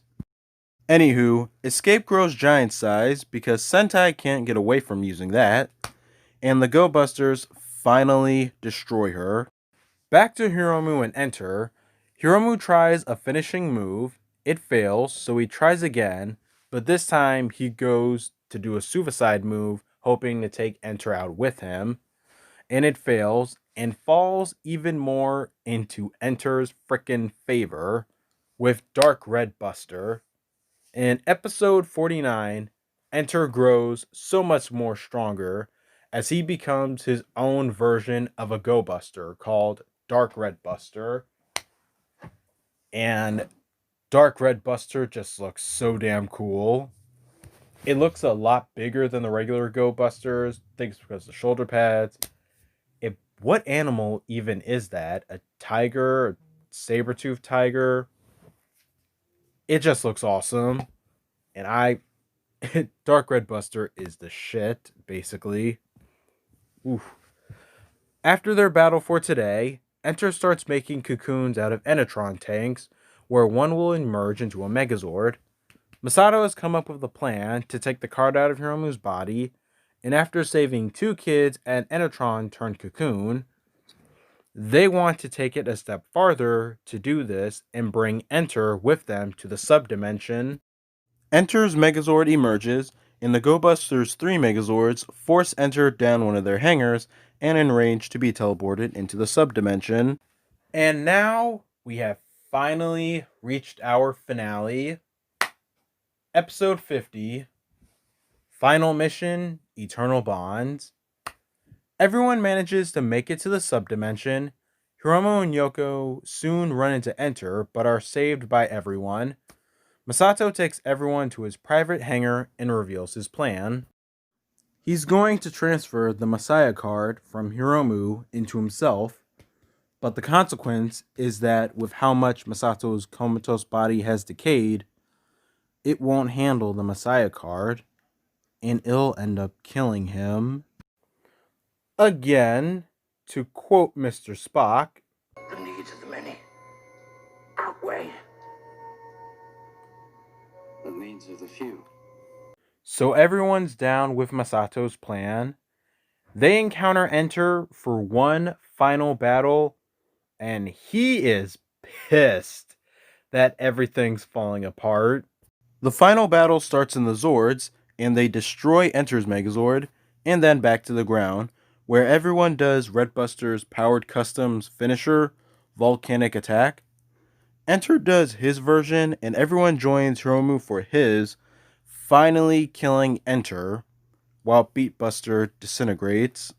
Anywho, Escape grows giant size because Sentai can't get away from using that, and the Go-Busters finally destroy her. Back to Hiromu and Enter. Hiromu tries a finishing move. It fails, so he tries again, but this time he goes to do a suicide move, hoping to take Enter out with him. And it fails, and falls even more into Enter's frickin' favor with Dark Red Buster. In episode 49, Enter grows so much more stronger as he becomes his own version of a Go-Buster called Dark Red Buster. And Dark Red Buster just looks so damn cool. It looks a lot bigger than the regular Go-Busters. I think it's because of the shoulder pads. What animal even is that? A tiger? A saber-toothed tiger? It just looks awesome. And Dark Red Buster is the shit, basically. Oof. After their battle for today, Enter starts making cocoons out of Enetron tanks, where one will emerge into a Megazord. Masato has come up with a plan to take the card out of Hiromu's body, and after saving 2 kids and Enetron turned cocoon, they want to take it a step farther to do this and bring Enter with them to the subdimension. Enter's Megazord emerges, and the Go-Busters' 3 Megazords force Enter down one of their hangars and enrage to be teleported into the subdimension. And now we have finally reached our finale. Episode 50. Final mission, Eternal Bonds. Everyone manages to make it to the subdimension. Hiromu and Yoko soon run into Enter, but are saved by everyone. Masato takes everyone to his private hangar and reveals his plan. He's going to transfer the Messiah card from Hiromu into himself, but the consequence is that with how much Masato's comatose body has decayed, it won't handle the Messiah card, and it'll end up killing him. Again, to quote Mr. Spock, The needs of the many outweigh the needs of the few. So everyone's down with Masato's plan. They encounter Enter for one final battle, and he is pissed that everything's falling apart. The final battle starts in the Zords, and they destroy Enter's Megazord, and then back to the ground, where everyone does Red Buster's Powered Customs finisher, Volcanic Attack. Enter does his version, and everyone joins Hiromu for his, finally killing Enter, while Beatbuster disintegrates.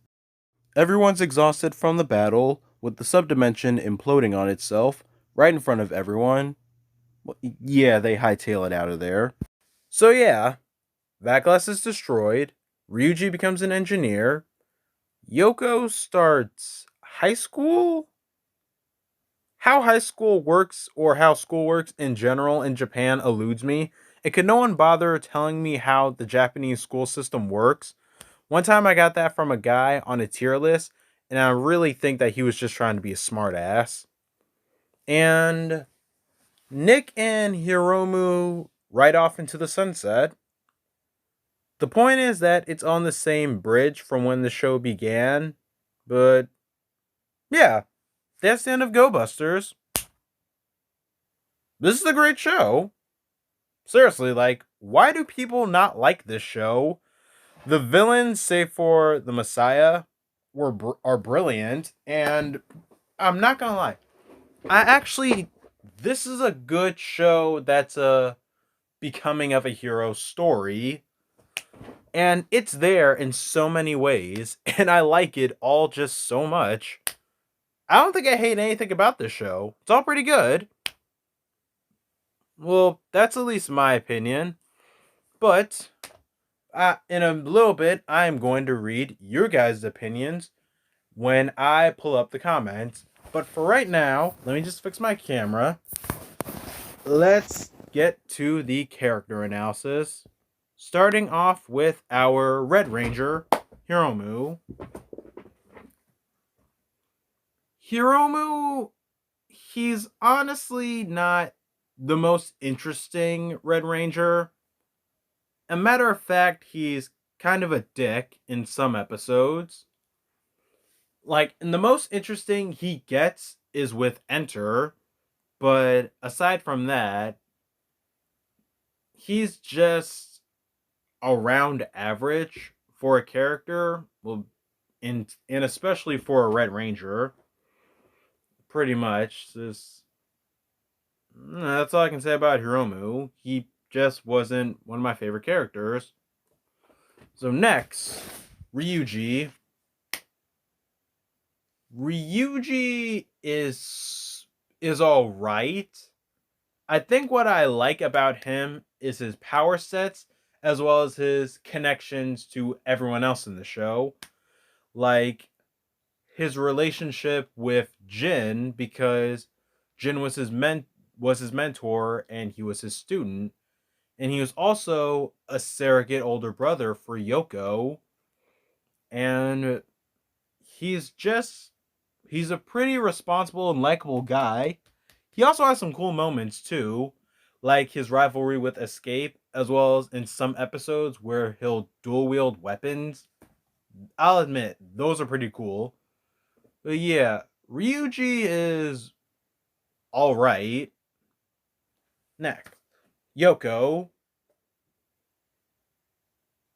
Everyone's exhausted from the battle, with the subdimension imploding on itself right in front of everyone. Well, yeah, they hightail it out of there. So yeah, that glass is destroyed. Ryuji becomes an engineer. Yoko starts high school? How high school works or how school works in general in Japan eludes me. And could no one bother telling me how the Japanese school system works? One time I got that from a guy on a tier list, and I really think that he was just trying to be a smart ass. And Nick and Hiromu ride off into the sunset. The point is that it's on the same bridge from when the show began, but yeah, that's the end of Go-Busters. This is a great show. Seriously, like, why do people not like this show? The villains, save for the Messiah, are brilliant, and I'm not gonna lie. This is a good show that's a becoming of a hero story, and it's there in so many ways, and I like it all just so much. I don't think I hate anything about this show. It's all pretty good. Well, that's at least my opinion. But in a little bit, I'm going to read your guys' opinions when I pull up the comments. But for right now, let me just fix my camera. Let's get to the character analysis. Starting off with our Red Ranger, Hiromu. Hiromu, he's honestly not the most interesting Red Ranger. A matter of fact, he's kind of a dick in some episodes. Like, and the most interesting he gets is with Enter, but aside from that, he's just around average for a character. Well, and especially for a Red Ranger, pretty much. That's all I can say about Hiromu. He just wasn't one of my favorite characters. So next, Ryuji. Ryuji is all right. I think what I like about him is his power sets as well as his connections to everyone else in the show. Like his relationship with Jin, because Jin was his mentor and he was his student, and he was also a surrogate older brother for Yoko, and he's a pretty responsible and likable guy. He also has some cool moments too, like his rivalry with Escape, as well as in some episodes where he'll dual wield weapons. I'll admit, those are pretty cool. But yeah, Ryuji is alright. Next, Yoko.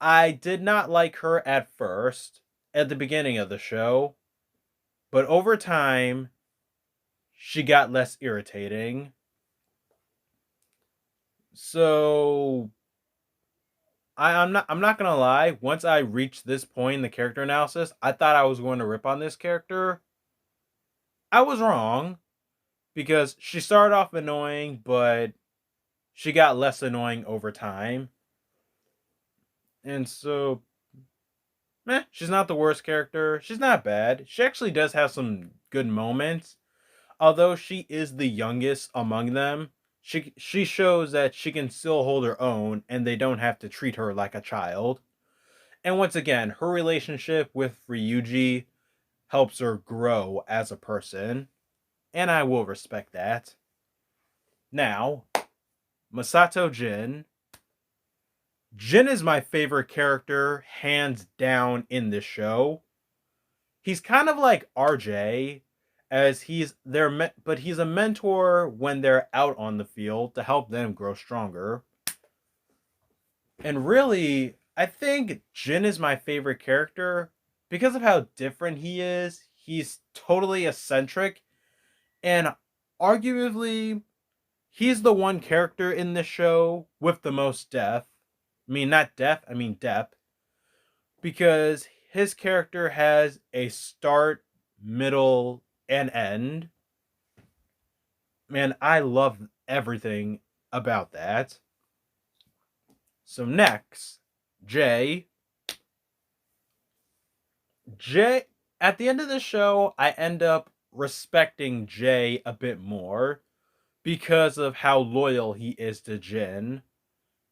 I did not like her at first, at the beginning of the show, but over time, she got less irritating. So I'm not gonna lie, once I reached this point in the character analysis, I thought I was going to rip on this character. I was wrong, because she started off annoying, but she got less annoying over time. And so she's not the worst character. She's not bad. She actually does have some good moments. Although she is the youngest among them, she shows that she can still hold her own and they don't have to treat her like a child. And once again, her relationship with Ryuji helps her grow as a person, and I will respect that. Now, Masato Jin. Jin is my favorite character, hands down, in this show. He's kind of like RJ, as but he's a mentor when they're out on the field to help them grow stronger. And really, I think Jin is my favorite character because of how different he is. He's totally eccentric, and arguably, he's the one character in this show with the most depth. I mean, not depth, I mean depth. Because his character has a start, middle, and end. Man, I love everything about that. So next, Jay. Jay, at the end of the show, I end up respecting Jay a bit more because of how loyal he is to Jin.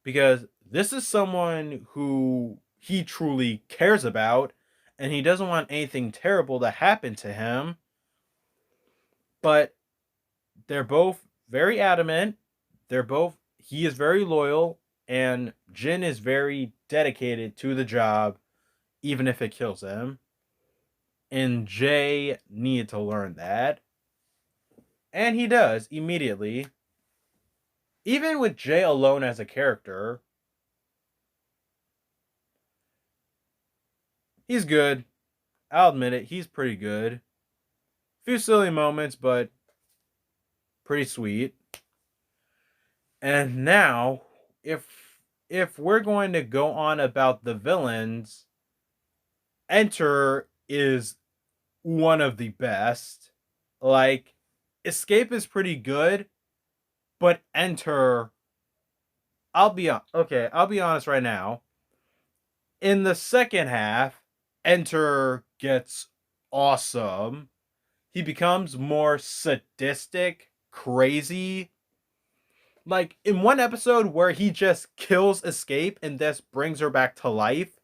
Because this is someone who he truly cares about, and he doesn't want anything terrible to happen to him. But they're both very adamant. He is very loyal, and Jin is very dedicated to the job, even if it kills him. And Jay needed to learn that. And he does immediately. Even with Jay alone as a character, he's good. I'll admit it, he's pretty good. Few silly moments, but pretty sweet. And now, if we're going to go on about the villains, Enter is one of the best. Like, Escape is pretty good, but Enter, I'll be honest right now. In the second half, Enter gets awesome. He becomes more sadistic, crazy. Like in one episode where he just kills Escape and thus brings her back to life,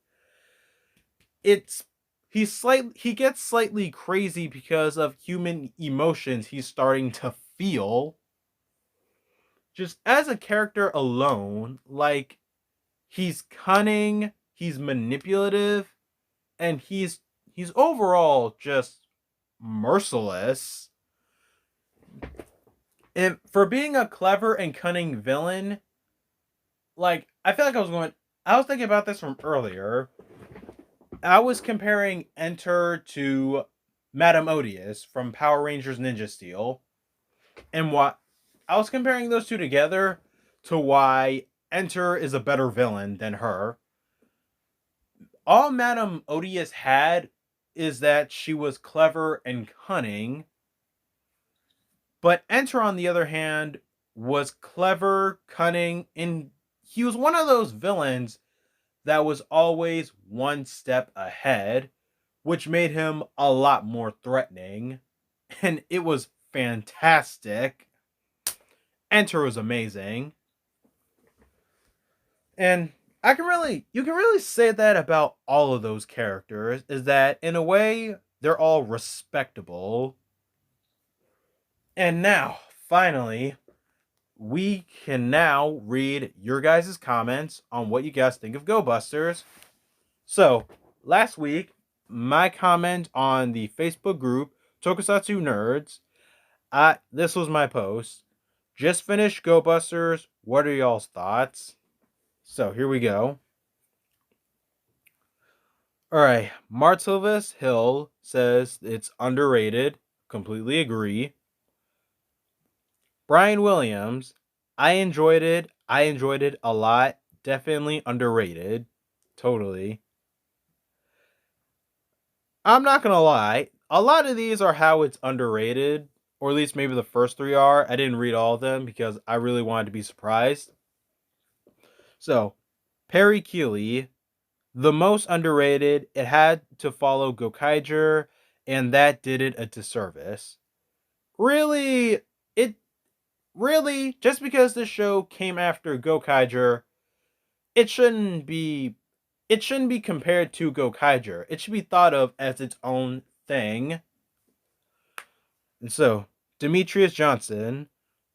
it's he gets slightly crazy because of human emotions he's starting to feel. Just as a character alone, like he's cunning, he's manipulative, and he's overall just merciless. And for being a clever and cunning villain, like I feel like I was thinking about this from earlier. I was comparing Enter to Madame Odious from Power Rangers Ninja Steel, and what I was comparing those two together to why Enter is a better villain than her. All Madame Odious had is that she was clever and cunning, but Enter, on the other hand, was clever, cunning, and he was one of those villains that was always one step ahead, which made him a lot more threatening. And it was fantastic. Enter was amazing. And you can really say that about all of those characters, is that in a way, they're all respectable. And now, finally, we can now read your guys' comments on what you guys think of Go-Busters. So, last week, my comment on the Facebook group, Tokusatsu Nerds, this was my post. Just finished Go-Busters. What are y'all's thoughts? So, here we go. Alright, Martilvis Hill says it's underrated. Completely agree. Brian Williams, I enjoyed it. I enjoyed it a lot. Definitely underrated. Totally. I'm not gonna lie. A lot of these are how it's underrated, or at least maybe the first three are. I didn't read all of them because I really wanted to be surprised. So, Perry Keeley, the most underrated. It had to follow Gokaiger, and that did it a disservice. Really, it really just because this show came after Gokaiger, it shouldn't be compared to Gokaiger. It should be thought of as its own thing. And so, Demetrius Johnson,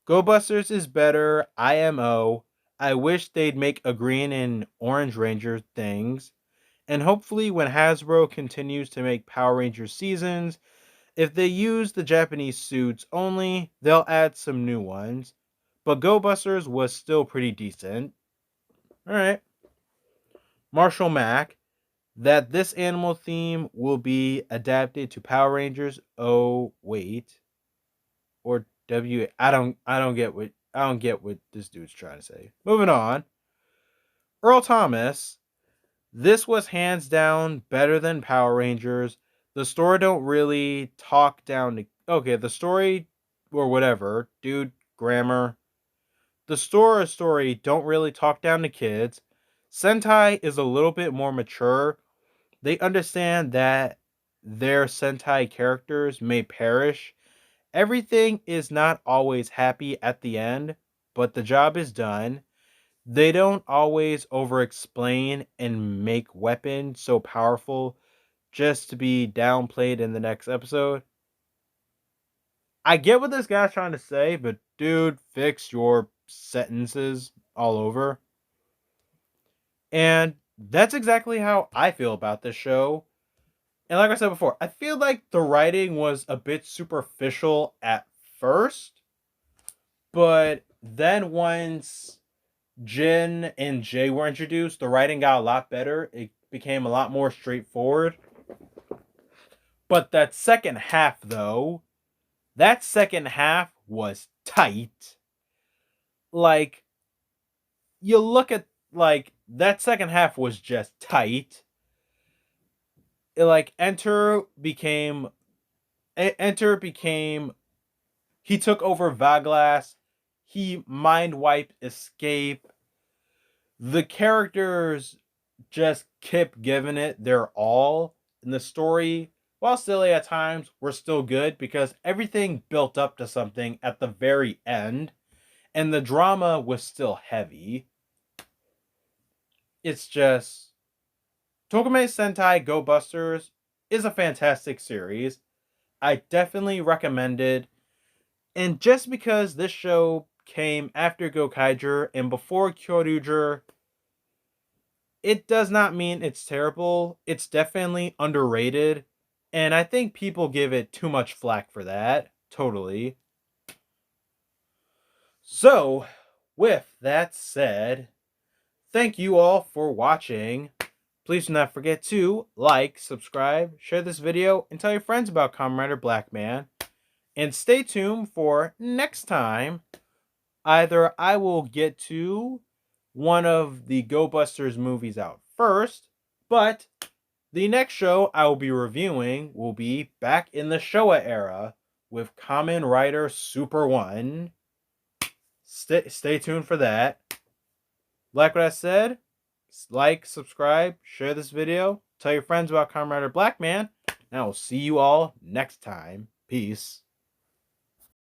Go-Busters is better. IMO. I wish they'd make a green and orange Ranger things. And hopefully when Hasbro continues to make Power Rangers seasons, if they use the Japanese suits only, they'll add some new ones. But Go-Busters was still pretty decent. Alright. Marshall Mack, that this animal theme will be adapted to Power Rangers. Oh, wait. Or I don't get what this dude's trying to say. Moving on. Earl Thomas, This was hands down better than Power Rangers. The story don't really talk down to... Okay, the story or whatever, dude, grammar. The story don't really talk down to kids. Sentai is a little bit more mature. They understand that their Sentai characters may perish. Everything is not always happy at the end, but the job is done. They don't always over explain and make weapons so powerful just to be downplayed in the next episode. I get what this guy's trying to say, but dude, fix your sentences all over. And that's exactly how I feel about this show. And like I said before, I feel like the writing was a bit superficial at first, but then once Jin and Jay were introduced, the writing got a lot better. It became a lot more straightforward. But that second half, though, that second half was tight. Like, you look at, like, that second half was just tight. Like, Enter became, he took over Vaglas. He mind wiped Escape. The characters just kept giving it their all. And the story, while silly at times, were still good because everything built up to something at the very end. And the drama was still heavy. It's just... Tokumei Sentai Go-Busters is a fantastic series. I definitely recommend it. And just because this show came after Gokaiger and before Kyoryuger, it does not mean it's terrible. It's definitely underrated. And I think people give it too much flack for that. Totally. So, with that said, thank you all for watching. Please do not forget to like, subscribe, share this video, and tell your friends about KamenRider Blackman. And stay tuned for next time. Either I will get to one of the Go-Busters movies out first, but the next show I will be reviewing will be back in the Showa era with KamenRider Super 1. Stay tuned for that. Like what I said, like, subscribe, share this video, tell your friends about KamenRider Blackman, and I will see you all next time. Peace.